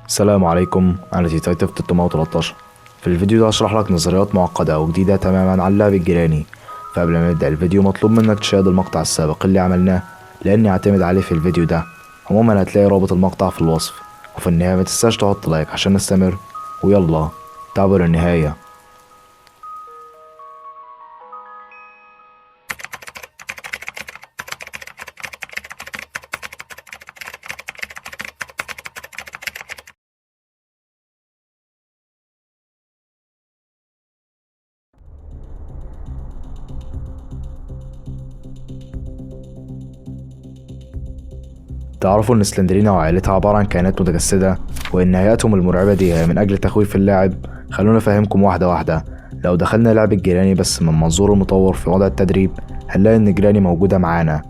السلام عليكم، انا تيتايتف 313. في الفيديو ده هشرح لك نظريات معقدة وجديدة تماما عن اللعب الجيراني. فقبل ما نبدأ الفيديو مطلوب منك تشاهد المقطع السابق اللي عملناه لاني هعتمد عليه في الفيديو ده. عموما هتلاقي رابط المقطع في الوصف، وفي النهاية متنساش تحط لايك عشان نستمر. ويلا تعالوا للنهاية. تعرفوا ان سلندرينا وعائلتها عبارة عن كائنات متجسدة، وان هيئتهم المرعبة دي هي من اجل تخويف اللاعب. خلونا افهمكم واحدة واحدة. لو دخلنا لعب الجيراني بس من منظور المطور في وضع التدريب، هنلاقي ان جيراني موجودة معانا.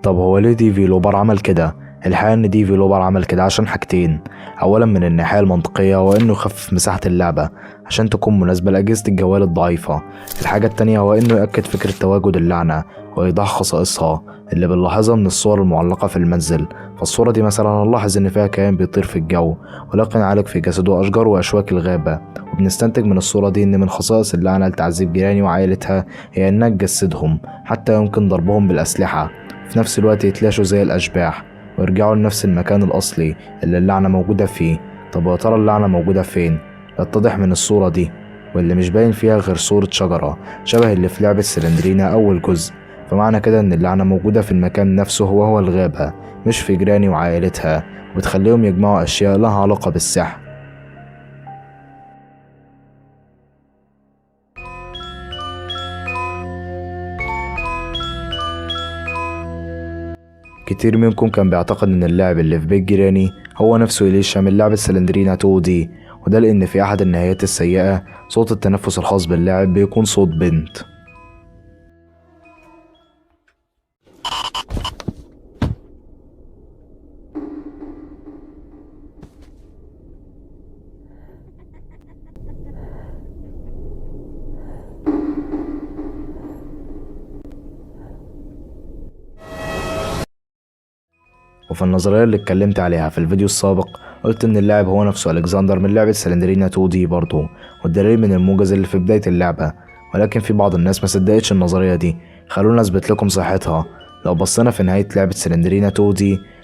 طب هو ليه ديفيلوبر عمل كده؟ الحقيقة ان ديفيلوبر عمل كده عشان حاجتين. اولا من الناحية المنطقية، هو انه يخفف مساحة اللعبة عشان تكون مناسبة لأجهزة الجوال الضعيفة. الحاجة التانية هو انه يأكد فكرة تواجد اللعنة وإيضاح خصائصها اللي بنلاحظها من الصور المعلقة في المنزل. فالصورة دي مثلا هنلاحظ ان فيها كائن بيطير في الجو، ولكن عالق في جسده أشجار وأشواك الغابة. وبنستنتج من الصورة دي ان من خصائص اللعنة لتعذيب جيراني وعائلتها هي انها تجسدهم، حتى يمكن ضربهم بالأسلحة، في نفس الوقت يتلاشوا زي الأشباح ويرجعوا لنفس المكان الأصلي اللي اللعنة موجودة فيه. طب ويا ترى اللعنة موجودة فين؟ يتضح من الصورة دي، واللي مش باين فيها غير صورة شجرة شبه اللي في لعبة سلندرينا أول جزء. فمعنى كده إن اللعنة موجودة في المكان نفسه وهو الغابة، مش في جيراني وعائلتها، وبتخليهم يجمعوا أشياء لها علاقة بالسحر. كتير منكم كان بيعتقد ان اللاعب اللي في بيت جيراني هو نفسه إليشا من لعبة سلندرينا 2D، وده لان في احد النهايات السيئة صوت التنفس الخاص باللاعب بيكون صوت بنت. وفي النظرية اللي اتكلمت عليها في الفيديو السابق، قلت ان اللاعب هو نفسه الكسندر من لعبة سلندرينا 2D برضه، والدليل من الموجز اللي في بداية اللعبة. ولكن في بعض الناس ما صدقتش النظرية دي. خلونا اثبت لكم صحتها. لو بصينا في نهاية لعبة سلندرينا 2D،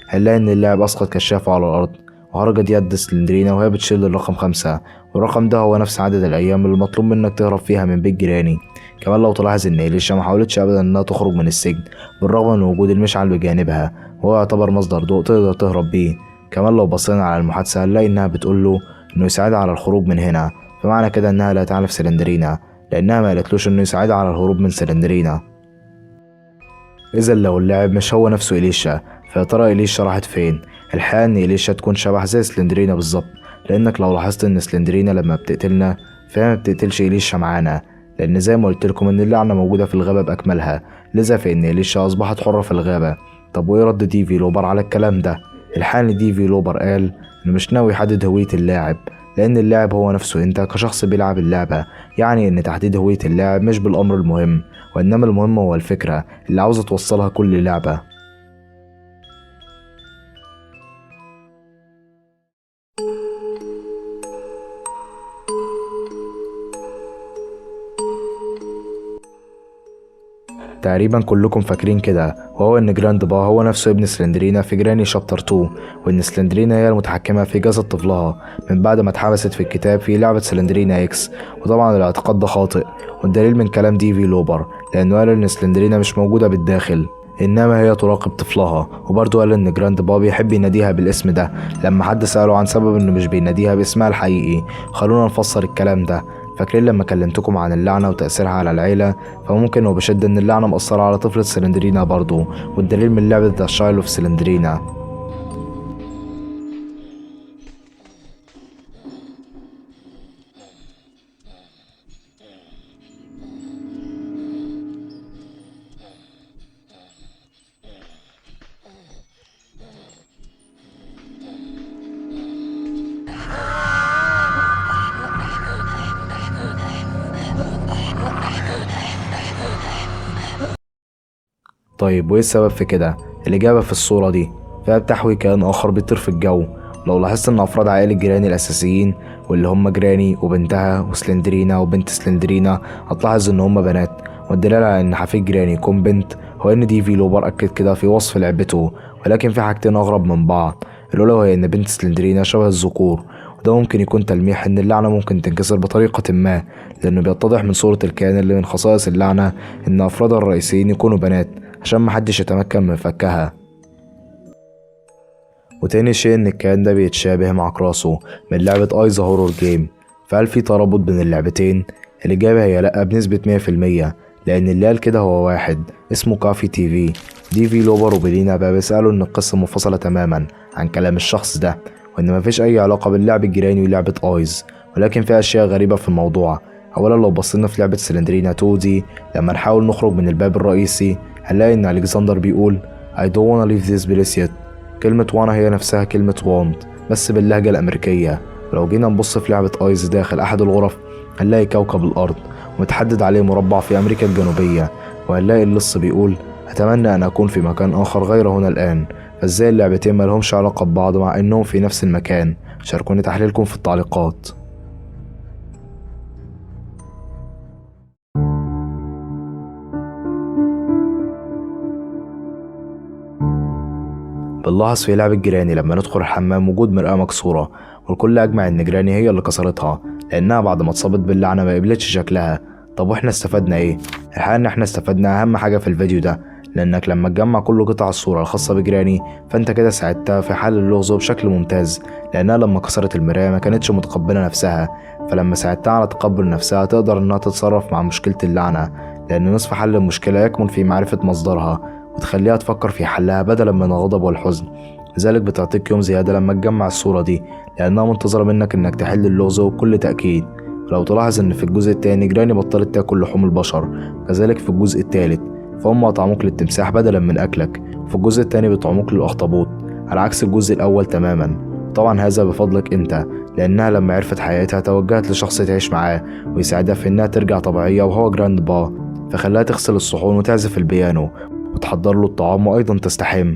هنلاقي ان اللاعب اسقط كشافه على الارض، وهرجت يد سلندرينا وهي بتشيل الرقم 5، والرقم ده هو نفس عدد الايام اللي مطلوب منك تهرب فيها من بيت جيراني. كمان لو تلاحظ ان إليشا ما حاولتش ابدا انها تخرج من السجن بالرغم من وجود المشعل بجانبها، وهو يعتبر مصدر ضوء تقدر تهرب بيه. كمان لو بصينا على المحادثة هنلاقي انها بتقول له انه يساعدها على الخروج من هنا، فمعنى كده انها لا تعرف سلندرينا، لانها ما قالتلوش انه يساعدها على الهروب من سلندرينا. اذا لو اللاعب مش هو نفسه إليشا، فيا ترى إليشا راحت فين؟ الحقيقة ان إليشا تكون شبح زي سلندرينا بالظبط، لانك لو لاحظت ان سلندرينا لما بتقتلنا فهي ما بتقتلش إليشا معانا، لان زي ما قلت لكم ان اللعنة موجودة في الغابة باكملها، لذا فان إليشا اصبحت حرة في الغابة. طب وايه رد ديفيلوبر على الكلام ده؟ الحقيقة ان ديفيلوبر قال انه مش ناوي يحدد هوية اللاعب، لان اللاعب هو نفسه انت كشخص بيلعب اللعبة. يعني ان تحديد هوية اللاعب مش بالامر المهم، وانما المهم هو الفكرة اللي عاوزة توصلها كل لعبة. تقريبا كلكم فاكرين كده، وهو ان جراند با هو نفسه ابن سلندرينا في جراني شابتر 2، وان سلندرينا هي المتحكمة في جسد طفلها من بعد ما اتحبست في الكتاب في لعبة سلندرينا اكس. وطبعا الاعتقاد ده خاطئ، والدليل من كلام ديفيلوبر، لانه قال ان سلندرينا مش موجودة بالداخل. إنما هي تراقب طفلها. وبرضه قال إن جراند با بيحب يناديها بالاسم ده لما حد سأله عن سبب إنه مش بيناديها باسمها الحقيقي. خلونا نفسر الكلام ده. فاكرين لما كلمتكم عن اللعنة وتأثيرها على العيلة؟ فممكن وبشدة إن اللعنة مأثرة على طفلة سلندرينا برضه، والدليل من لعبة ذا تشايلد اوف سلندرينا. طيب وايه السبب في كده؟ الإجابة في الصورة دي. فيها بتحوي كائن آخر بيطير في الجو. لو لاحظت إن أفراد عائلة جراني الأساسيين واللي هم جراني وبنتها وسلندرينا وبنت سلندرينا، هتلاحظ إن هم بنات. والدليل على إن حفيد جراني يكون بنت هو إن ديفي لوبر أكد كده في وصف لعبته. ولكن في حاجتين أغرب من بعض. الأولى وهي إن بنت سلندرينا شبه الذكور، وده ممكن يكون تلميح إن اللعنة ممكن تنكسر بطريقة ما، لأنه بيتضح من صورة الكائن اللي من خصائص اللعنة إن أفرادها الرئيسيين يكونوا بنات عشان محدش يتمكن من فكها. وتاني شيء إن الكائن ده بيتشابه مع كراسو من لعبة ايز هورور جيم. فهل في ترابط بين اللعبتين؟ الإجابة هي لأ بنسبة 100%، لأن اللي قال كده هو واحد اسمه كافي تي في. ديفي لوبر وبيلينا بقى بيسألوا إن القصة منفصلة تماما عن كلام الشخص ده، وإن مفيش أي علاقة بين لعبة جيراني ولعبة ايز. ولكن في أشياء غريبة في الموضوع. أولا لو بصينا في لعبة سلندرينا 2 دي لما نحاول نخرج من الباب الرئيسي هنلاقي إن ألكسندر بيقول I don't wanna leave this place yet. كلمة wanna هي نفسها كلمة want بس باللهجة الأمريكية. ولو جينا نبص في لعبة ايز داخل أحد الغرف هنلاقي كوكب الأرض ومتحدد عليه مربع في أمريكا الجنوبية، وهنلاقي اللص بيقول أتمنى أن أكون في مكان آخر غير هنا الآن. فازاي اللعبتين مالهمش علاقة ببعض مع إنهم في نفس المكان؟ شاركوني تحليلكم في التعليقات. بنلاحظ في لعبة جراني لما ندخل الحمام وجود مرآة مكسورة، والكل أجمع إن جراني هي اللي كسرتها لأنها بعد ما اتصابت باللعنة ما قبلتش شكلها. طب واحنا استفدنا إيه؟ الحقيقة إن احنا استفدنا أهم حاجة في الفيديو ده، لأنك لما تجمع كل قطع الصورة الخاصة بجراني فأنت كده ساعدتها في حل اللغز بشكل ممتاز، لأنها لما كسرت المراية ما كانتش متقبلة نفسها، فلما ساعدتها على تقبل نفسها تقدر إنها تتصرف مع مشكلة اللعنة، لأن نصف حل المشكلة يكمن في معرفة مصدرها وتخليها تفكر في حلها بدلا من الغضب والحزن. لذلك بتعطيك يوم زيادة لما تجمع الصورة دي، لأنها منتظرة منك إنك تحل اللغز بكل تأكيد. ولو تلاحظ إن في الجزء التاني جراني بطلت تاكل لحوم البشر، وكذلك في الجزء التالت فهم أطعموك للتمساح بدلا من أكلك، وفي الجزء التاني بيطعموك للأخطبوط على عكس الجزء الأول تماما. طبعا هذا بفضلك أنت، لأنها لما عرفت حياتها توجهت لشخص تعيش معاه ويساعدها في إنها ترجع طبيعية وهو جراند با، فخلاها تغسل الصحون وتعزف البيانو وتحضر له الطعام وأيضا تستحم.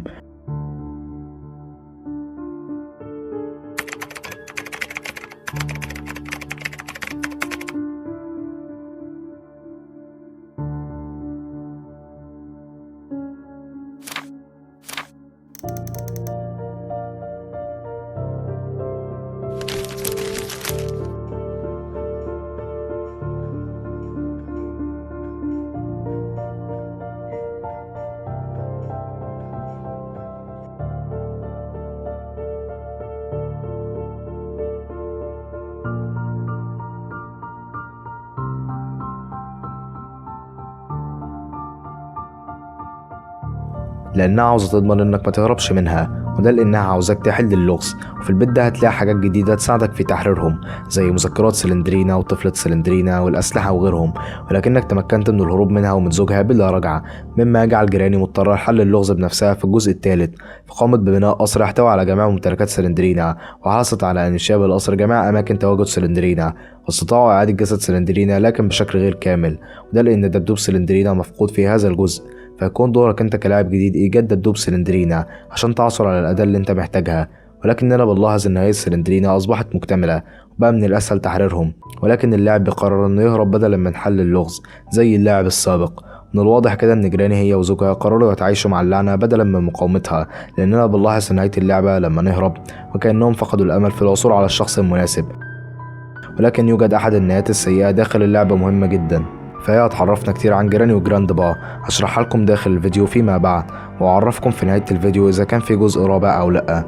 لأنها عاوزة تضمن إنك ما تهربش منها، وده لأنها عاوزاك تحل اللغز. وفي البيت ده هتلاقي حاجات جديدة تساعدك في تحريرهم زي مذكرات سلندرينا وطفلة سلندرينا والأسلحة وغيرهم، ولكنك تمكنت من الهروب منها ومن زوجها بلا رجعة، مما يجعل جراني مضطرة لحل اللغز بنفسها في الجزء الثالث. فقامت ببناء قصر يحتوي على جميع ممتلكات سلندرينا، وحرصت على أن يشاب القصر جميع أماكن تواجد سلندرينا، واستطاعوا إعادة جسد سلندرينا لكن بشكل غير كامل، وده لأن دبدوب سلندرينا مفقود في هذا الجزء. فيكون دورك انت كلاعب جديد ايجاد دبدوب سلندرينا عشان تعثر على الاداة اللي انت محتاجها. ولكننا بنلاحظ ان هذه السلندرينا اصبحت مكتملة وبقى من الاسهل تحريرهم، ولكن اللاعب بيقرر انه يهرب بدلا من حل اللغز زي اللاعب السابق. من الواضح كده ان جراني هي وزوجها قرروا يتعايشوا مع اللعنة بدلا من مقاومتها، لاننا بنلاحظ في نهاية اللعبة لما نهرب وكأنهم فقدوا الامل في العثور على الشخص المناسب. ولكن يوجد احد النهايات السيئة داخل اللعبة مهمة جدا. فهي هتعرفنا كتير عن جراني وجراند با، هشرحها لكم داخل الفيديو فيما بعد، واعرفكم في نهاية الفيديو اذا كان في جزء رابع او لأ.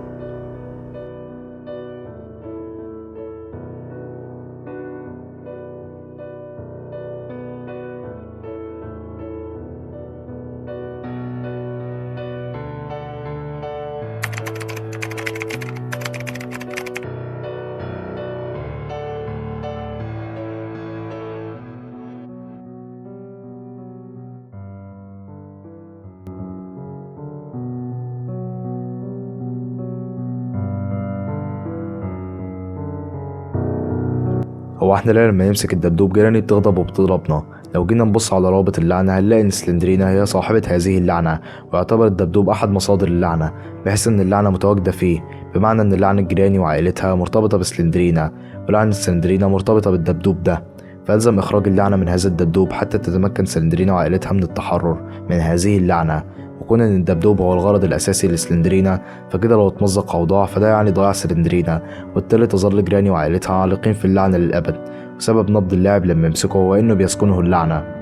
هو احنا ليه لما نمسك الدبدوب جراني بتغضب وبتضربنا؟ لو جينا نبص على رابط اللعنة هنلاقي ان سلندرينا هي صاحبة هذه اللعنة، ويعتبر الدبدوب احد مصادر اللعنة، بحيث ان اللعنة متواجدة فيه، بمعنى ان لعنة جراني وعائلتها مرتبطة بسلندرينا، ولعنة سلندرينا مرتبطة بالدبدوب ده، فألزم إخراج اللعنة من هذا الدبدوب حتى تتمكن سلندرينا وعائلتها من التحرر من هذه اللعنة. وكون ان الدبدوب هو الغرض الاساسي لسلندرينا، فكده لو اتمزق او ضاع فده يعني ضياع سلندرينا، وبالتالي تظل جراني وعائلتها عالقين في اللعنة للأبد. وسبب نبض اللاعب لما يمسكه هو انه بيسكنه اللعنة.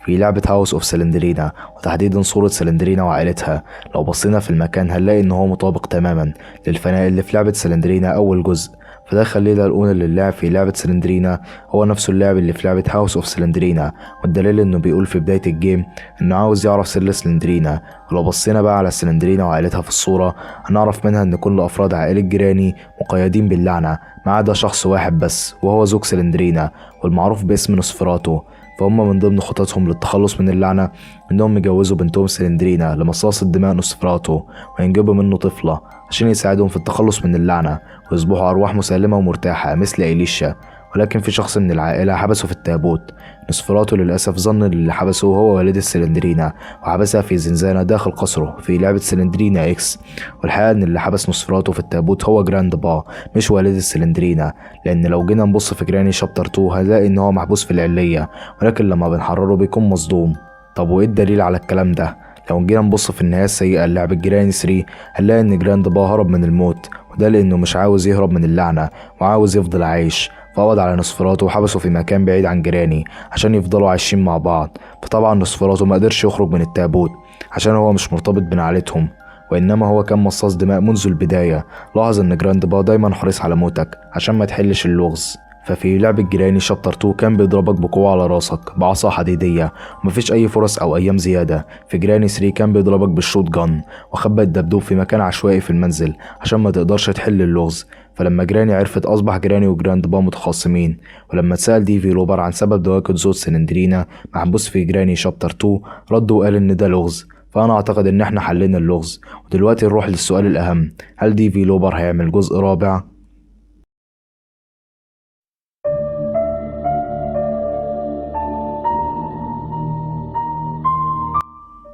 في لعبة هاوس اوف سلندرينا، وتحديدا صورة سلندرينا وعائلتها، لو بصينا في المكان هنلاقي ان هو مطابق تماما للفناء اللي في لعبة سلندرينا اول جزء، فده يخلينا نقول ان اللاعب في لعبة سلندرينا هو نفسه اللاعب اللي في لعبة هاوس اوف سلندرينا، والدليل انه بيقول في بداية الجيم انه عاوز يعرف سر سلندرينا. ولو بصينا بقى على سلندرينا وعائلتها في الصورة هنعرف منها ان كل افراد عائلة جراني مقيدين باللعنة ما عدا شخص واحد بس، وهو زوج سلندرينا والمعروف باسم نوسفراتو. فهم من ضمن خططهم للتخلص من اللعنة انهم يجوزوا بنتهم سلندرينا لمصاص الدماء نوسفراتو، وينجبوا منه طفلة عشان يساعدهم في التخلص من اللعنة ويصبحوا أرواح مسالمة ومرتاحة مثل إليشا. ولكن في شخص من العائلة حبسه في التابوت. نوسفراتو للأسف ظن ان اللي حبسه هو والدة سلندرينا، وحبسها في زنزانة داخل قصره في لعبة سلندرينا اكس. والحقيقة ان اللي حبس نوسفراتو في التابوت هو جراند با مش والدة سلندرينا، لأن لو جينا نبص في جراني شابتر 2 هنلاقي ان هو محبوس في العلية، ولكن لما بنحرره بيكون مصدوم. طب وايه الدليل على الكلام ده؟ لو جينا نبص في النهاية السيئة للعبة جراني 3 هنلاقي ان جراند با هرب من الموت، وده لأنه مش عاوز يهرب من اللعنة وعاوز يفضل عايش، فقبض على نوسفراتو وحبسه في مكان بعيد عن جراني عشان يفضلوا عايشين مع بعض. فطبعا نوسفراتو ما قدرش يخرج من التابوت عشان هو مش مرتبط بنعالتهم، وإنما هو كان مصاص دماء منذ البداية. لاحظ إن جراند با دايما حريص على موتك عشان ما تحلش اللغز. ففي لعبة جراني شابتر 2 كان بيضربك بقوة على راسك بعصا حديدية ومفيش أي فرص أو أيام زيادة. في جراني 3 كان بيضربك بالشوت جان وخبى الدبدوب في مكان عشوائي في المنزل عشان ما تقدرش تحل اللغز. فلما جراني عرفت أصبح جراني وجراند با متخاصمين. ولما اتسأل ديفيلوبر عن سبب تواجد زوج سلندرينا محبوس في جراني شابتر 2 رد وقال إن ده لغز. فأنا أعتقد إن إحنا حلينا اللغز، ودلوقتي نروح للسؤال الأهم، هل ديفيلوبر هيعمل جزء رابع؟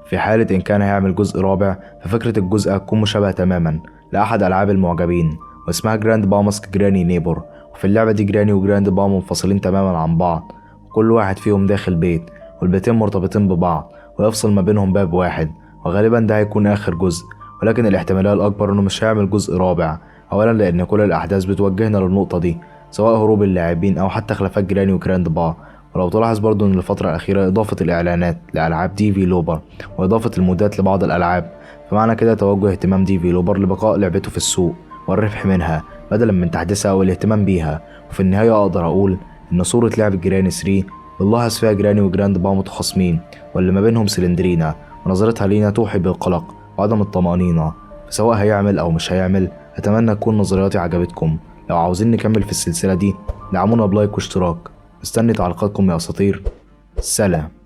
في حالة إن كان هيعمل جزء رابع ففكرة الجزء هتكون مشابهة تماما لأحد ألعاب المعجبين واسمها جراند با ماسك جراني نيبور. وفي اللعبة دي جراني وجراند با منفصلين تماما عن بعض، وكل واحد فيهم داخل بيت، والبيتين مرتبطين ببعض ويفصل ما بينهم باب واحد، وغالبا ده هيكون آخر جزء. ولكن الاحتمالية الأكبر إنه مش هيعمل جزء رابع، أولا لأن كل الأحداث بتوجهنا للنقطة دي، سواء هروب اللاعبين أو حتى خلافات جراني وجراند با. ولو تلاحظ برضو ان الفترة الأخيرة إضافة الإعلانات لألعاب ديفيلوبر وإضافة المودات لبعض الألعاب، فمعنى كده توجه اهتمام ديفيلوبر لبقاء لعبته في السوق والربح منها بدلا من تحديثها أو الاهتمام بيها. وفي النهاية أقدر أقول إن صورة لعبة جراني 3 بنلاحظ فيها جراني وجراند با متخاصمين واللي ما بينهم سلندرينا، ونظرتها لينا توحي بالقلق وعدم الطمأنينة. فسواء هيعمل أو مش هيعمل أتمنى تكون نظرياتي عجبتكم. لو عاوزين نكمل في السلسلة دي دعمونا بلايك واشتراك. مستني تعليقاتكم يا أساطير. سلام.